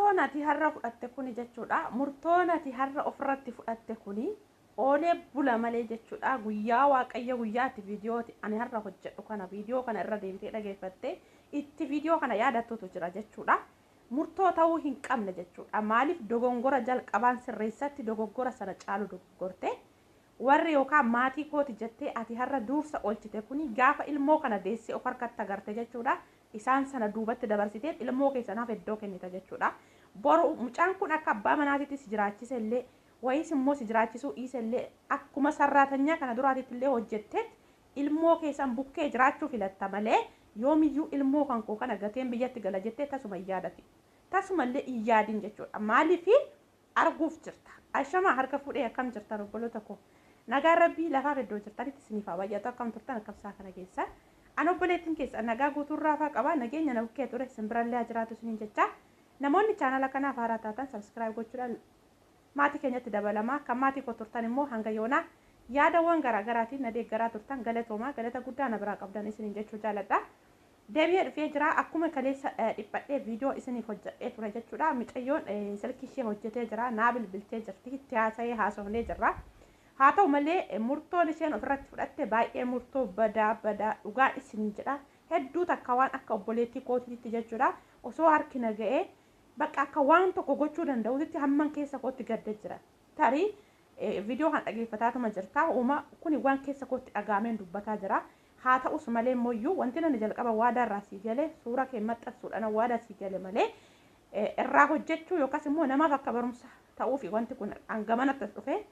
murtoon ati har'a fudhatte kuni jechuudha. Murtoon ati har'a ofirratti fudhatte kuni oolee bula malee jechuudha. Guyyaa waaqayyo guyyaatti viidiyooti ani har'a hojjedhu kana viidiyoo kana irra deemtee dhageeffatte itti viidiyoo kana yaadattutu jira jechuudha. Murtoo ta'uu hin qabne jechuudha. Maaliif dogongora jalqabaan sirreessatti dogoggora sana caalu dogoggorte warri yookaan maatii kooti jettee ati har'a duursa oolchite kuni gaafa ilmoo kana deessee of harkatti agarte jechuudha. Isaan sana duubatti dabarsitee ilmoo keessanaaf iddoo kennita jechuudha. Boru mucaan kun akka abbaa manaatitti si jiraachise illee wayis immoo si jiraachisuu dhiise illee akkuma sarraatanyaa kana duraatitti illee hojjetteet ilmoo keessan bukkee jiraachuu filatta malee yoomiyyuu ilmoo kan koo kana gateen biyyatti gala jettee tasuma hin yaadati. Tasuma illee hin yaadin jechuudha. Maaliif arguuf jirta? Ashama harka fuudhee akkam jirtan obboloota koo. Nagaa rabbii lafaaf iddoo jirtanitti isiniif baay'atu akkam turtan akkabsaa kana keessa. An obboleettiin keessa nagaa guutuurraa faa qaba nageenya na bukkee ture simbirallee jiraatu isiniin jecha namoonni chaanala kanaaf haaraa taatan subscribe gochuudhaan maatii keenyatti dabalamaa kan maatii koo turtan immoo hanga yoonaa yaadawwan garaagaraatiin na deeggaraa turtan galatoomaa galata guddaa na biraa qabdan isiniin jechuu jaaladha. Deebi'ee dhufee jira akkuma kaleessa dhiphadhee viidiyoo isiniif hojjedhee ture jechuudha. Mucayyoon silkii ishee hojjetee jira naa bilbiltee jirti itti haasa'ee haasofnee jirra. Haa ta'u malee murtoon isheen ofirratti fudhatte baay'ee murtoo badaa dhugaa isiniin jedha. Hedduu takka waan akka obboleettii kootiitti jechuudha. Osoo harki na ga'ee bakka akka waan tokko gochuu danda'utti hamman keessa kootti gaddee jira. Tarii viidiyoo kan dhageeffataatuma jirta. Uuma kuni waan keessa kootti dhagaameen dubbataa jira. Haa ta'us malee immoo wanti nani jalqaba waadaa irraa sii galee suura kee maxxansuudhaan waadaa sii galee malee irraa hojjechuu yookaas immoo namaaf akka barumsa ta'uufi wanti kun hangamanatti dhufe.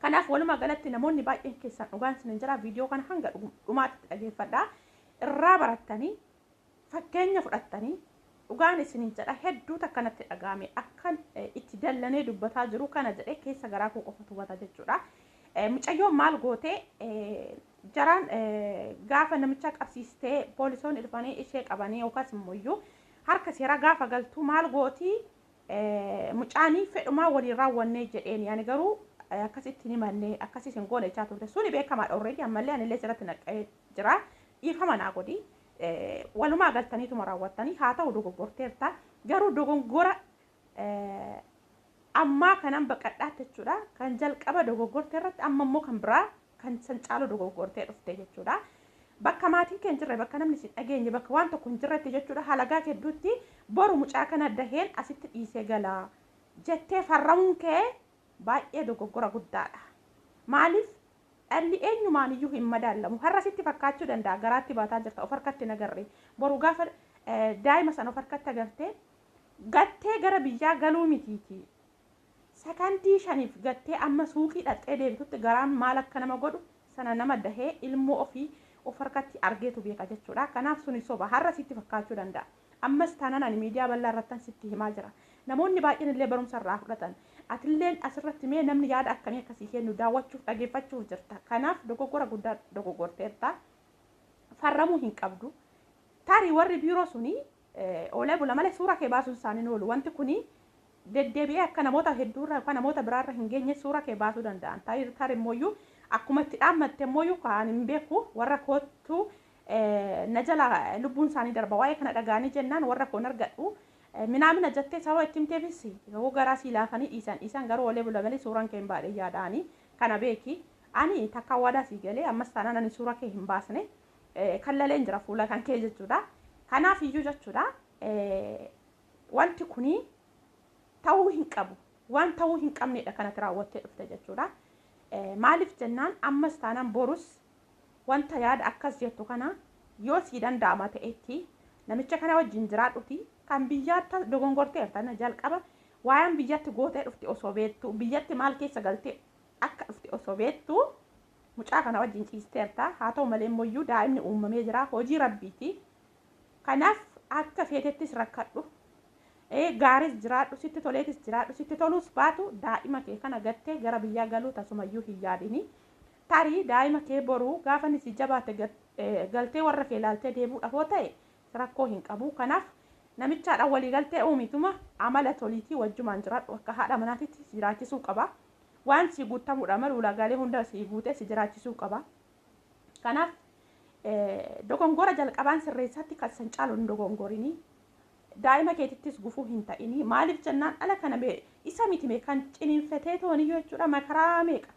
Kanaaf walumaa galatti namoonni baay'een keessan dhugaan isin jira viidiyoo kana hanga dhumaatti dhageeffadhaa. Irraa barattanii fakkeenya fudhattanii dhugaan isin jedha hedduu takkanatti dhagaame akkan itti dallanee dubbataa jiru kana jedhee keessa garaa koo qofatu hubata jechuudha. Mucayyoon maal gootee jaraan gaafa namicha qabsiistee poolisoonni dhufanii ishee qabanii yookaas immoo harka seera gaafa galtuu maal gootii mucaanii fedhumaa waliin raawwannee jedheen yaani garuu akkasitti himanne akkasii sin goone jechaa turte suni beekamaadha already ammallee anillee sirratti naqee jira dhiifama naa godhi walumaa galtaniituma raawwattanii haa ta'u dogoggorteerta garuu dogongora ammaa kanan baqadhaatti jechuudha kan jalqaba dogoggortee irratti amma immoo kan biraa kan san caalu dogoggortee dhufte jechuudha. Bakka maatiin kee hin jirre bakka namni sin dhageenye bakka waan tokko hin jirretti jechuudha halagaa hedduutti boru mucaa kana daheen asitti dhiisee galaa jettee farramuun kee baay'ee dogoggora guddaadha. Maaliif dhalli eenyumaaniyyuu hin madaalamu har'a sitti fakkaachuu danda'a garaatti baataa jirta of harkatti nagarre boru gaafa daa'ima sana of harkatti agartee gattee gara biyyaa galuu mitiiti. Sakandii shaniif gattee amma suuqii dhaqxee deebitutti garaan maal akka nama godhu sana nama dahee ilmoo ofii of harkatti argeetu beeka jechuudha. Kanaaf suni soba har'a sitti fakkaachuu danda'a. Ammas taanaan ani miidiyaa bal'aa irratti sitti himaa jira. Namoonni baay'een illee barumsa irraa fudhatan. Atilleen asirratti mee namni yaada akkamii akkasii kennu daawwachuuf dhageeffachuuf jirta. Kanaaf dogoggora guddaa dogoggorteerta. Farramuu hin qabdu. Tarii warri biiroo suni oolee bula malee suura kee baasuun isaanii oolu. Wanti kuni deddeebi'ee akka namoota hedduurra yookaan namoota biraarra hin geenye suura kee baasuu danda'an. Tarii immoo akkuma itti dhaammatte immoo kan hin beeku warra kootu na jala lubbuun isaanii darba waa'ee kana dhagaanii jennaan warra koon argadhu. Minaamina jettee sababa itti himteefis yoo garaa sii laafanii dhiisan garuu oolee bula malee suuraan kee hin baadhee yaadaanii kana beeki. Ani takka waadaa sii galee ammas taanaan ani suura kee hin baasne kallaleen jira fuula kan kee jechuudha. Kanaaf iyyuu jechuudha wanti kuni ta'uu hin qabu waan ta'uu hin qabnedha kanatti raawwattee dhufte jechuudha. Maaliif jennaan ammas taanaan borus wanta yaada akkas jettu kana yoo sii danda'ama ta'etti namicha kana wajjin jiraadhuti kan biyyaatti dogongorteerta jalqaba waayaan biyyatti gootee dhufte osoo beektu biyyatti maal keessa galtee akka dhufte osoo beektu mucaa kana wajjin ciisteerta. Haa ta'u malee immoo daa'imni uumamee jira hojii rabbiiti. Kanaaf akka feetettis rakkadhu gaaris jiraadhu sitti toleetis jiraadhu sitti tolus baatu daa'ima kee kana gattee gara biyyaa galuu tasumayyuu hin yaadini. Tarii daa'ima kee boruu gaafa ni si jabaate galtee warra kee ilaaltee deebuudhaaf yoo ta'e rakkoo hin qabu. Kanaaf namichaadhaan walii galtee uumituma amala toliitii wajjumaan jiraadhu akka haadha manaatitti si jiraachisuu qaba. Waan si guutamuudha malee ulaagaalee hunda si guutee si jiraachisuu qaba. Kanaaf dogongora jalqabaan sirreessatti kan san caalu hin dogongorini. daa'ima keetittis gufuu hin ta'ini maaliif jennaan ala kana isa miti mee kan ciniinfatee tooniyyuu jechuudha makaraa meeqa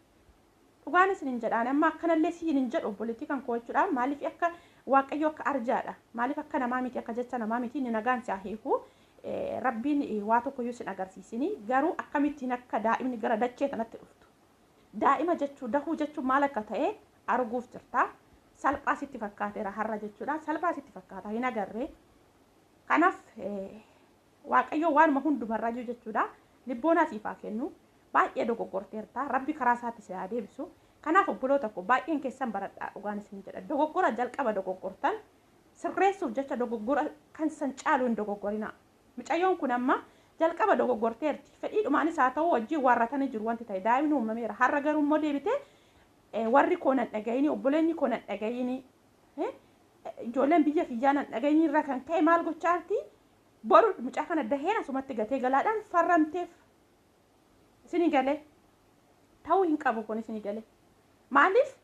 dhugaan isin jedhaan amma akkanallee siin hin jedhu obboleettii kan koo jechuudha maaliif akka waaqayyo akka arjaadha maaliif akka namaa miti akka jecha namaa miti inni nagaan si hiiku rabbiin waa tokkoyyuu sin agarsiisini garuu akkamittiin akka daa'imni gara dachee tanatti dhuftu daa'ima jechuu dahuu jechuun maal akka ta'e arguuf jirta salphaa sitti fakkaateera har'a jechuudha salphaa sitti fakkaata hin agarree kanaaf waaqayyo waanuma hundumarraayyuu jechuudha libboona siifaa kennu baay'ee dogoggorteerta rabbi karaa isaatti si deebisu kanaaf obboloota koo baay'een keessan baradhaa dhugaan isin jedha dogoggora jalqaba dogoggortan sirreessuuf jecha dogoggora kan san caalu hin dogoggorina mucayyoon kun amma jalqaba dogoggorteerti fedhiidhumaanis haa ta'u wajjin warratanii jiru wanti ta'e daa'imni uumameera har'a garuu immoo deebitee warri koonan dhagayini obboleenyi koonan dhagayini ijoolleen biyya kiyyaanan dhagayini irra kan ka'e maal gochaarti boru mucaa kana daheen asumatti gatee galaadhaan farramteef isinii galee ta'uu hin qabu kun isinii galee maaliif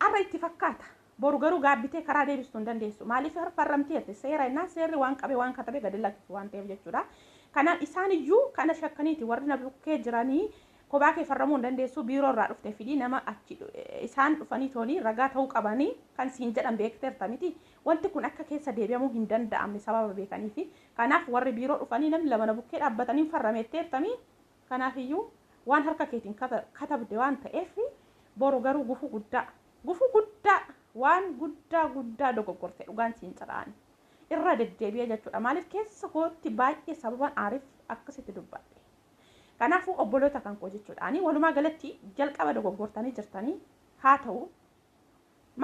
arra itti fakkaata boru garuu gaabbitee karaa deebistuu hin dandeessu maaliif farramteerti seera innaa seerri waan qabe waan katabe gadi lakkisu waan ta'eef jechuudha kanaan isaan iyyuu kana shakkaniiti warri na bukkee jiranii kophaa kee farramuu hin dandeessu biiroo irraa dhuftee fidii nama achi isaan dhufanii toonii ragaa ta'uu qabanii kan siin jedhan beekteerta miti wanti kun akka keessa deebi'amuu hin danda'amne sababa beekaniifi kanaaf warri biiroo dhufanii namni lama na bukkee dhaabbatanii farrameetteertami kanaaf iyyuu waan harka keetiin katabde waan ta'eef boru garuu gufuu guddaa waan guddaa dogoggorte dhugaan siin jedhaan irra deddeebi'ee jechuudha maaliif keessa kootti baay'ee sababan aariif akkasitti dubbadhe kanaafuu obboloota kan koo jechuudhaani walumaa galatti jalqaba dogoggortanii jirtanii haa ta'u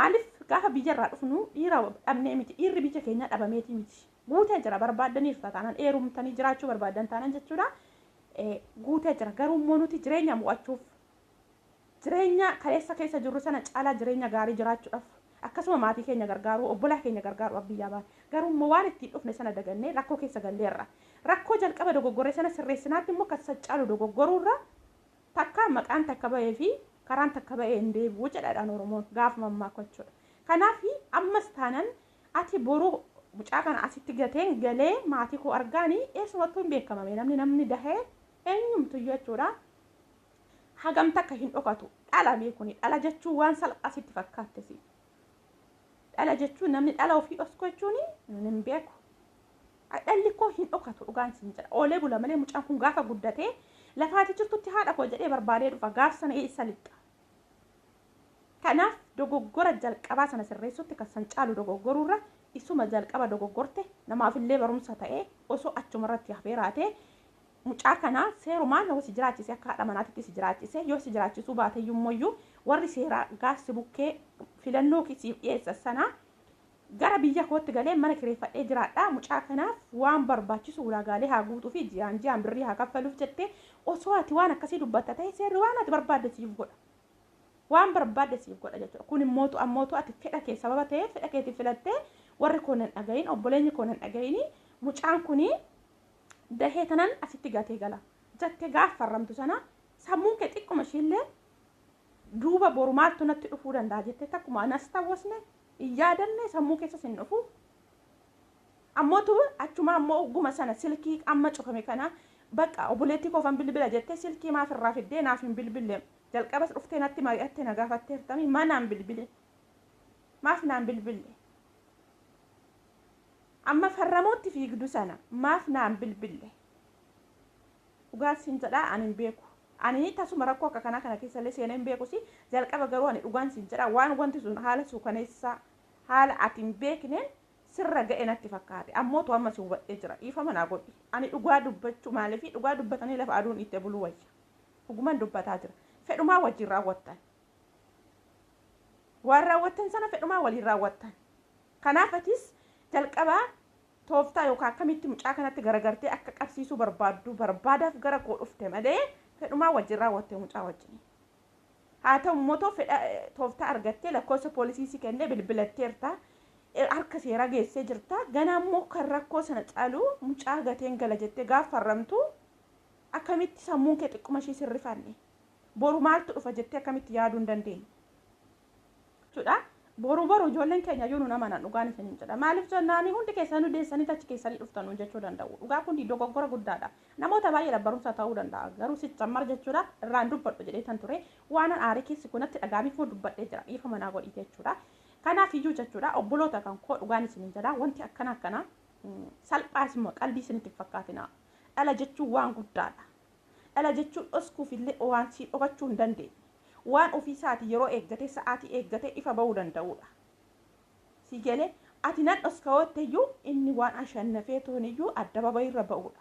maaliif gaafa biyyarraa dhufnu dhiira dhabnee miti dhiirri biyya keenya dhabameeti miti guutee jira barbaadaniif taanaan eerumtanii jiraachuu barbaadan taanaan jechuudha guutee jira garuu immoo nuti jireenya mo'achuuf jireenya kaleessa keessa jirru sana caalaa jireenya gaarii jiraachuudhaaf akkasuma maatii keenya gargaaruu obbolaa keenya gargaaruu biyyaa baan garuu immoo waan ittiin dhufne sana dagannee rakkoo keessa galleerra rakkoo jalqaba dogoggoree sana sirreessinaatti immoo kan saccaalu dogoggoruurra takka maqaan takka ba'ee fi karaan takka ba'ee hin deebi'u jedhaadhaan oromoon gaafa mammaakkachuudha kanaaf ammas taanan ati boruu mucaa kana asitti gateen galee maatii koo argaanii eessumattuu hin beekamame namni dahee eenyumtu jechuudha hagam takka hin dhokatu dhala beekuni dhala jechuun waan salphaasitti fakkaattesi dhala jechuun namni dhala ofii oskoo jechuun hin beeku dhalli koo hin dhokatu dhugaan siin jedha oolee bula malee mucaan kun gaafa guddatee lafaati jirtutti haadha koo jedhee barbaadee dhufa gaaf sana eessa lixa kanaaf dogoggora jalqabaa sana sirreessutti kan san caalu dogoggoruurra isuma jalqaba dogoggorte namaafillee barumsa ta'ee osoo achumarratti hafee raatee mucaa kana seerumaan yoo si jiraachise akka haadha manaatitti si jiraachise yoo si jiraachisuu baate iyyuu warri seeraa gaassi bukkee filannoo kisiif dhiyeessa sana gara biyya kootti galee mana kireeffadhee jiraadha mucaa kanaaf waan barbaachisu ulaagaalee haa guutuu fi ji'aan birrii haa kaffaluuf jettee osoo ati waan akkasii dubbatta ta'e seerri waan ati barbaadde siif godha waan barbaadde siif godha jechuudha kun ammootu ati fedha kee sababa ta'e fedha keetti filattee warri koonan dhagayin obboleenyi koonan dhagayin mucaan kuni dahee tanan asitti gatee gala jettee gaafa farramtu sana sammuun kee xiqquma ishiillee duuba boru maaltu natti dhufuu danda'a jettee takkuma anas tawwasne yaadanne sammuu keessa sin dhufu ammootu achuma ammoo ogguma sana silkii amma cufame kana bakka obboleettii koofan bilbila jettee silkii maaf irraa fiddee naaf hin bilbille jalqabas dhuftee natti mari'attee na gaafatteertami manaan bilbile maaf naan bilbille amma farramootti fiigdu sana maaf naan bilbille dhugaan siin jedhaa ani hin beeku ani tasuma rakkoo akka kana keessallee seenee hin beeku si jalqaba garuu ani dhugaan siin jedhaa waan wanti sun haala suukaneessaa haala ati hin beekneen sirra ga'e natti fakkaate ammootu amma si hubadhee jira dhiifama naa godhi ani dhugaa dubbachuu maaliif dhugaa dubbatanii lafa aduun itti buluu wayya dhuguman dubbataa jira fedhumaa wajjin raawwattan waan raawwattan sana fedhumaa waliin raawwattan kanaaf atis jalqabaa tooftaa yookaan akkamitti mucaa kanatti garagartee akka qabsiisuu barbaadaaf gara koo dhufte malee fedhumaa wajjin raawwattee mucaa wajjin haa ta'u immoo tooftaa argattee lakkoofsa poolisii si kennee bilbilatteerta harka seeraa geessee jirta ganaa immoo kan rakkoo sana caalu mucaa gateen gala jettee gaafa farramtu akkamitti sammuun kee xiqquma ishii sirrifanne boru maaltu dhufa jettee akkamitti yaaduu hin dandeenye jechuudha boru ijoolleen keenya yoo nu nama nan dhugaan isiniin jedha maaliif jennaani hundi keessanuu deessanii achi keessanii dhuftanu jechuu danda'u dhugaa kun dogoggora guddaadha namoota baay'ee barumsa ta'uu danda'a garuu sichammar jechuudha irraan dubbadhu jedhee tan ture waan aarii keessi kunatti dhagaamiif moo dubbadhee jira dhiifa manaa godhii jechuudha kanaaf iyyuu jechuudha obboloota kan koo dhugaan isiniin jedha wanti akkana salphaas immoo qalbii isinitti fakkaatina dhala jechuun waan guddaadha dhala jechuun dhoskuuf illee waan si dhokachuu hin dandeenye waan ofii isaati yeroo eeggatee sa'aatii eeggatee ifa ba'uu danda'udha. Si galee ati nan dhoskawotteyyuu inni waan ashannafee tooniyyuu adda babayirra ba'udha.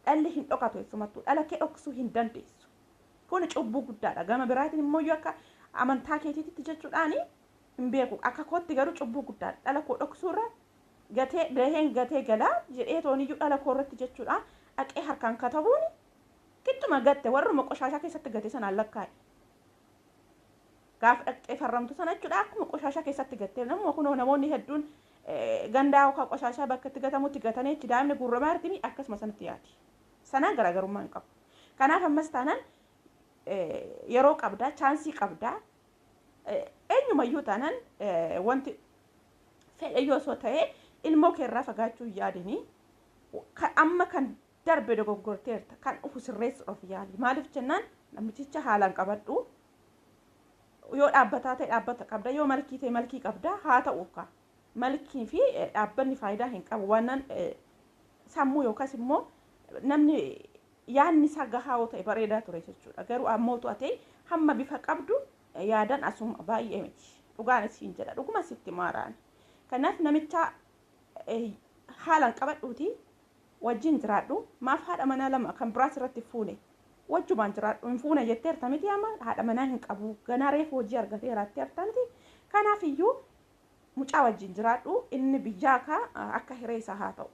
Dhalli hin dhokatu eessumattuu dhala kee dhoksuu hin dandeessu. Kun cubbuu guddaadha. Gama biraatiin immoo yoo akka amantaa keetiitti jechuudhaani hin beeku. Akka kootti garuu cubbuu guddaadha. Dhala koo dhoksuurra gaheen gatee galaa jedhee tooniyyuu dhala koo irratti jechuudha. Dhaqee harkaan katabuuni kittuma gatte warruma qoshaashaa keessatti gate sanaan lakkaa'e. Gaaf dhaqee farramtu sana jechuudha akkuma qoshaashaa keessatti gattee namoonni hedduun gandaa yookaan qoshaashaa bakka itti gatamutti gatanii itti daa'imni gurramaa argini akkasuma sanatti yaati. Sanaan garaagarummaa hin qabu. Kanaaf ammas taanaan yeroo qabdaa chaansii qabdaa eenyumayyuu taanaan wanti fedhe yoo osoo ta'ee ilmoo keerraa fagaachuu yaadanii amma kan darbe dogoggorteerta kan dhufu sirreessuudhaaf yaali. Maaliif jennaan namichicha haalaan qabadhu. Yoo dhaabbataa ta'e dhaabbata qabda yoo malkii ta'e malkii qabda haa ta'u ka malkii fi dhaabbanni faayidaa hin qabu waan sammuu yookaas immoo namni yaadni isaa gahaa yoo ta'e bareedaa ture jechuudha garuu ammootu ate hamma bifa qabdu yaadan asuma baay'ee miti dhugaan isiin jedha dhuguma sitti maaraan kanaaf namicha haalaan qabadhuuti wajjin jiraadhu maaf haadha manaa lama kan biraas irratti fuune wajjumaan jiraadhu hin fuune jetteerta miti amma haadha manaa hin qabu ganaa reefu hojii argateeraatti artanti kanaaf iyyuu mucaa wajjin jiraadhu inni biyyaa akka hiree isaa haa ta'u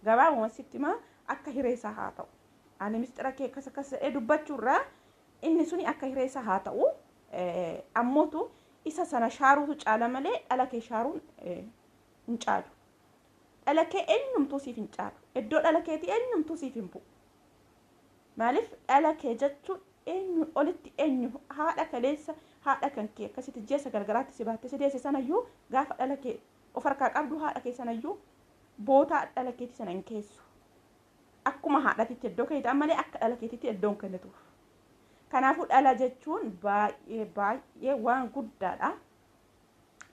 gabaabuma sitti maa akka hiree isaa haa ta'u ani mistira kee akkas jedhee dubbachuurraa inni suni akka hiree isaa haa ta'u ammootu isa sana shaaruutu caala malee dhala kee shaaruun hin caalu dhala kee eenyumtuu siif hin caalu iddoo dhala keetii eenyumtuu siif hin bu'u. Maaliif dhala kee jechuun eenyu olitti eenyu haadha kaleessa haadha kan kee akkasitti jeessa gargaraatti si baatte si deesse sanayyuu gaafa dhala kee of harkaa qabdu haadha kee sanayyuu bootaa dhala keetii sana hin keessu. Akkuma haadhatitti iddoo kennitan malee akka dhala keetitti iddoon kennituuf. Kanaafuu dhala jechuun baay'ee waan guddaadha.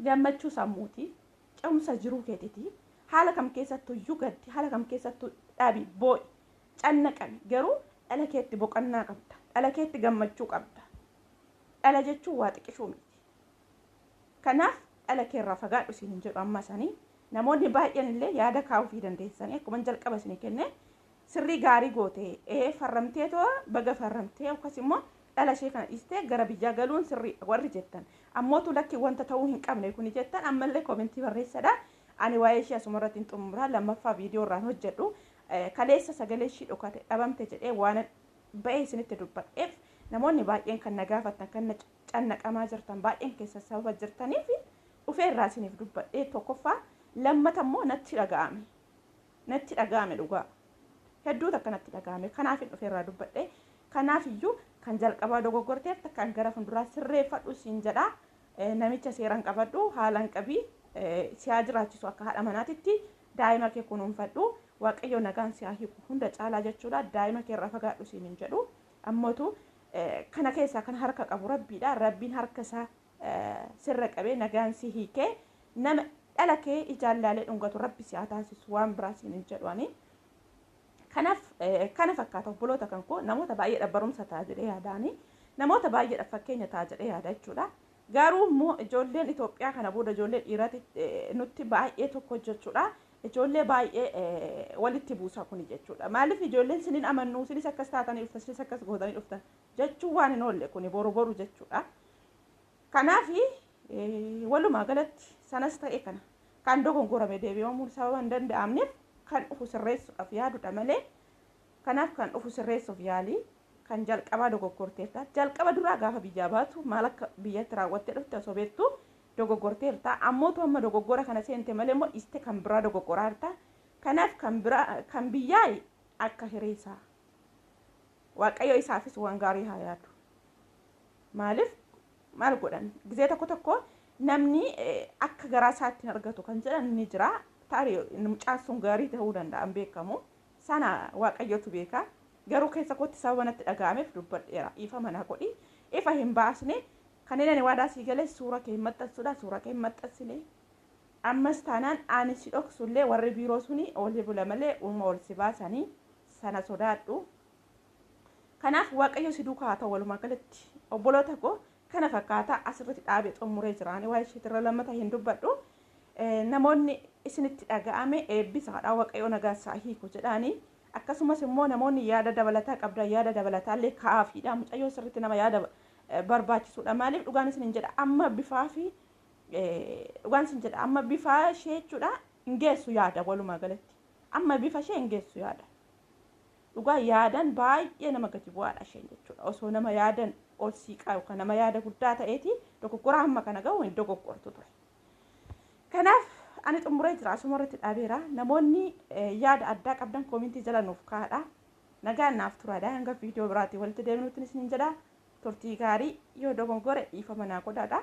Gammachuu sammuuti, cimsa jiruu keetiiti. Haala kam keessattuu iyyuu gaddi, haala kam keessattuu dhabi, boo'i, cannaqami garuu dhala keetti boqonnaa qabda. Dhala keetti gammachuu qabda. Dhala jechuun waa xiqqishuu miti. Kanaaf dhala keerraa fagaadhu isin jedhu amma sanii namoonni baay'een illee yaada kaa'uu dandeessanii akkuma jalqaba isin kenne sirrii gaarii gootee farramtee too baga farramtee akkasumas immoo dhala ishee kana dhiistee gara biyyaa galuun sirrii warri jettan ammootu lakki wanta ta'uu hin qabne kun jettan ammallee koomentii barreessadha. Ani waa'ee ishee asuma irratti hin xumuraa lammaffaa viidiyoo irraan hojjedhu. Kaleessa sagalee ishii dhokate dhabamte jedhee waan ba'ee isinitti dubbadheef namoonni baay'een kan na gaafattan kan cannaqamaa jirtan baay'een keessa sababa jirtaniif dhufee irraa isiniif dubbadhee tokkoffaa lammata immoo natti dhaga'ame dhugaa hedduutu akkanatti dhaga'ame kanaaf dhufee irraa dubbadhee kanaaf iyyuu kan jalqabaa dogoggorteef kan gara funduraa sirreeffadhu isin jedha namicha seeraan qabadhu haalaan qabii siyaa jiraachisu akka haadha manaatitti daa'ima kee kunuunfadhu waaqayyo nagaan siyaa hiiku hunda caalaa jechuudha daa'ima kee irraa fagaadhu isin jedhu ammootu kana keessaa kan harka qabu rabbiidha rabbiin harka isaa sirra qabee nagaan si hiikee nama dhala kee ijaallaalee dhungatu rabbi siyaa taasisu waan biraa isin jedhu ani kanaaf kana fakkaata obboloota kan koo namoota baay'ee barumsa ta'a jedhee yaadaani namoota baay'ee fakkeenya ta'a jedhee yaada jechuudha. Garuu immoo ijoolleen Itoophiyaa kana booda ijoollee dhiiraatti nutti baay'ee tokko jechuudha. Ijoollee baay'ee walitti buusa kun jechuudha. Maaliif ijoolleen sinin amannu sinis akkas taatanii dhuftan sinis akkas gootanii dhuftan jechuun waan hin oolle kun boru jechuudha. Kanaaf walumaa galatti sanas ta'e kana kan dogongorame deebi'amuu sababa hin danda'amneef kan dhufu sirreessuudhaaf yaadudha malee kanaaf kan dhufu sirreessuuf yaalii kan jalqabaa dogoggorteerta jalqaba duraa gaafa biyyaa baatu maal akka biyyatti raawwattee dhufte osoo beektu dogoggorteerta ammootu amma dogoggora kana seente malee immoo dhiiste kan biraa dogoggoraarta kanaaf kan biyyaa akka hireessaa waaqayyo isaafis waan gaarii haa yaadu maaliif maal godhan gizee tokko namni akka garaa isaatti argatu kan jedhan ni jira. Tarii mucaan sun gaarii ta'uu danda'an beekamu sana waaqayyotu beeka. Garuu keessa kootti sababa natti dhaga'ameef dubbadheera. Ifa mana godhi. Ifa hin baasne kan inni waadaa sii galee suura kee hin maxxansuudha. Suura kee hin maxxansine. Ammas taanaan ani si dhoksullee warri biiroo suni oolii bula malee uuma ol si baasanii sana sodaadhu. Kanaaf waaqayyo si duukaa haa ta'u walumaa galatti obboloota koo kana fakkaataa asirratti dhaabee xumuree jiraani waa'ee isheetirra lammata hin dubbadhu. Namoonni isinitti dhaga'ame eebbisaadha waaqayyo nagaasaa hiiku jedhaanii. Akkasumas immoo namoonni yaada dabalataa qabdan yaada dabalataallee kaafiidha. Mucayyoo sirriitti nama yaada barbaachisuudha. Maaliif dhugaan isin hin jedha amma bifaa fi dhugaan isin jedha amma bifaa ishee jechuudha hin geessu yaada walumaa galatti. Amma bifa ishee hin geessu yaada. Dhugaa yaadan baay'ee nama gadi bu'aadha isheen jechuudha. Osoo nama yaadan ol siiqaa yookaan nama yaada guddaa ta'eeti dogoggora hamma kana gahu hin dogoggortu ture. Kanaaf ani xumuree jira asuma irratti dhaabeera. Namoonni yaada addaa qabdan koomintii jala nuuf kaa'adha. Nagaan naaf turaadha. Hanga viidiyoo biraatti walitti deebinuutti isin jedha. Turtii gaarii yoo dogongore dhiifama naa godhaadha.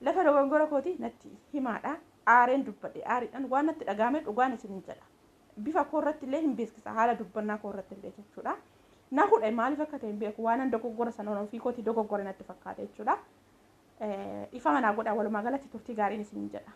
Lafa dogongora kooti natti himaadha. Aareen dubbadhe aariidhaan waan natti dhagahame dhugaan isin jedha. Bifa koorratti illee hin beeksisa haala dubbannaa koorratti illee jechuudha. Na hudhe maaliif akka ta'e hin beeku waan dogoggora sana ofii kooti dogoggore natti fakkaata jechuudha. Dhiifama naa godhaa walumaa galatti turtii gaariin isin jedha.